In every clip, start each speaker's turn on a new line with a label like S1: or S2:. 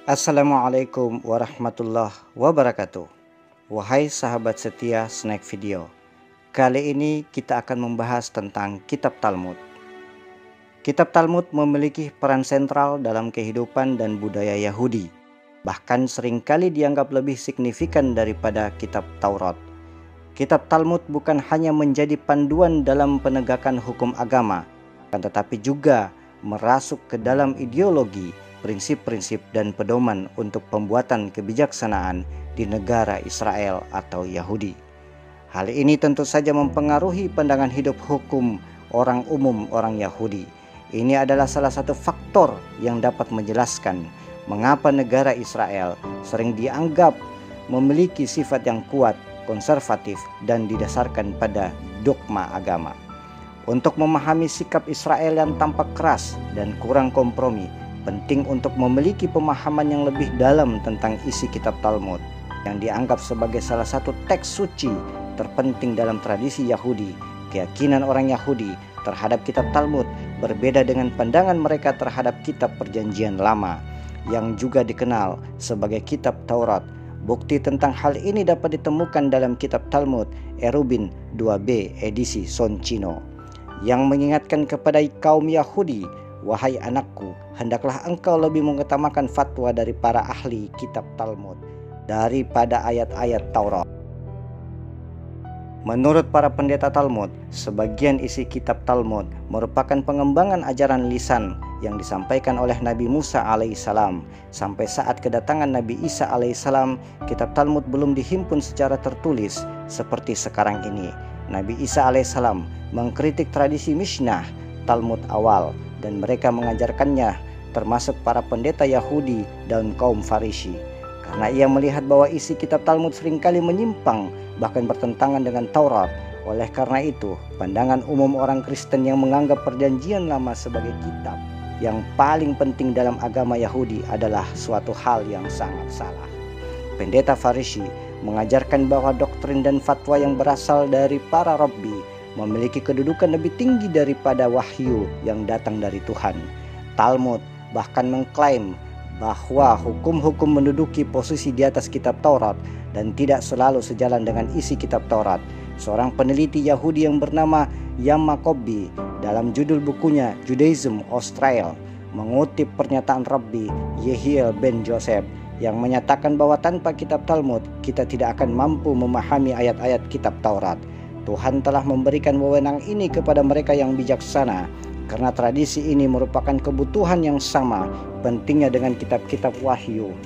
S1: Assalamualaikum warahmatullahi wabarakatuh. Wahai sahabat setia Snack Video, kali ini kita akan membahas tentang Kitab Talmud. Kitab Talmud memiliki peran sentral dalam kehidupan dan budaya Yahudi, bahkan seringkali dianggap lebih signifikan daripada Kitab Taurat. Kitab Talmud bukan hanya menjadi panduan dalam penegakan hukum agama, akan tetapi juga merasuk ke dalam ideologi, prinsip-prinsip dan pedoman untuk pembuatan kebijaksanaan di negara Israel atau Yahudi. Hal ini tentu saja mempengaruhi pandangan hidup hukum orang umum orang Yahudi. Ini adalah salah satu faktor yang dapat menjelaskan mengapa negara Israel sering dianggap memiliki sifat yang kuat, konservatif, dan didasarkan pada dogma agama. Untuk memahami sikap Israel yang tampak keras dan kurang kompromi, penting untuk memiliki pemahaman yang lebih dalam tentang isi Kitab Talmud yang dianggap sebagai salah satu teks suci terpenting dalam tradisi Yahudi. Keyakinan orang Yahudi terhadap Kitab Talmud berbeda dengan pandangan mereka terhadap Kitab Perjanjian Lama yang juga dikenal sebagai Kitab Taurat. Bukti tentang hal ini dapat ditemukan dalam Kitab Talmud Erubin 2b edisi Soncino yang mengingatkan kepada kaum Yahudi, "Wahai anakku, hendaklah engkau lebih mengutamakan fatwa dari para ahli kitab Talmud daripada ayat-ayat Taurat." Menurut para pendeta Talmud, sebagian isi kitab Talmud merupakan pengembangan ajaran lisan yang disampaikan oleh Nabi Musa alaihissalam. Sampai saat kedatangan Nabi Isa alaihissalam, kitab Talmud belum dihimpun secara tertulis seperti sekarang ini. Nabi Isa alaihissalam mengkritik tradisi Mishnah Talmud awal dan mereka mengajarkannya, termasuk para pendeta Yahudi dan kaum Farisi, karena ia melihat bahwa isi kitab Talmud seringkali menyimpang, bahkan bertentangan dengan Taurat. Oleh karena itu, pandangan umum orang Kristen yang menganggap Perjanjian Lama sebagai kitab yang paling penting dalam agama Yahudi adalah suatu hal yang sangat salah. Pendeta Farisi mengajarkan bahwa doktrin dan fatwa yang berasal dari para rabbi memiliki kedudukan lebih tinggi daripada wahyu yang datang dari Tuhan. Talmud bahkan mengklaim bahwa hukum-hukum menduduki posisi di atas kitab Taurat dan tidak selalu sejalan dengan isi kitab Taurat. Seorang peneliti Yahudi yang bernama Yam Makobi dalam judul bukunya Judaism Australia mengutip pernyataan Rabbi Yehiel ben Joseph yang menyatakan bahwa tanpa kitab Talmud kita tidak akan mampu memahami ayat-ayat kitab Taurat. Tuhan telah memberikan wewenang ini kepada mereka yang bijaksana, karena tradisi ini merupakan kebutuhan yang sama pentingnya dengan kitab-kitab wahyu.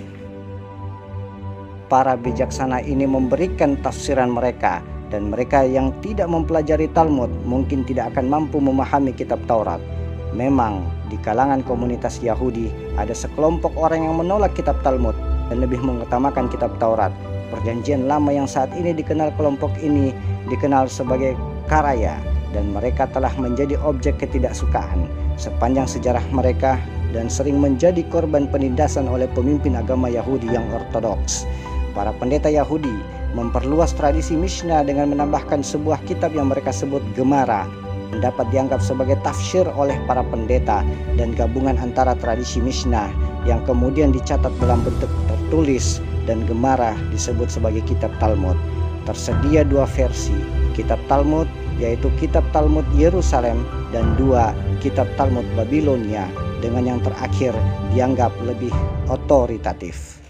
S1: Para bijaksana ini memberikan tafsiran mereka, dan mereka yang tidak mempelajari Talmud mungkin tidak akan mampu memahami kitab Taurat. Memang di kalangan komunitas Yahudi ada sekelompok orang yang menolak kitab Talmud dan lebih mengutamakan kitab Taurat. Perjanjian Lama yang saat ini dikenal kelompok ini dikenal sebagai Karaya, dan mereka telah menjadi objek ketidaksukaan sepanjang sejarah mereka dan sering menjadi korban penindasan oleh pemimpin agama Yahudi yang ortodoks. Para pendeta Yahudi memperluas tradisi Mishnah dengan menambahkan sebuah kitab yang mereka sebut Gemara, yang dapat dianggap sebagai tafsir oleh para pendeta dan gabungan antara tradisi Mishnah yang kemudian dicatat dalam bentuk tertulis, dan Gemara disebut sebagai kitab Talmud. Tersedia dua versi kitab Talmud, yaitu kitab Talmud Yerusalem dan dua kitab Talmud Babilonia, dengan yang terakhir dianggap lebih otoritatif.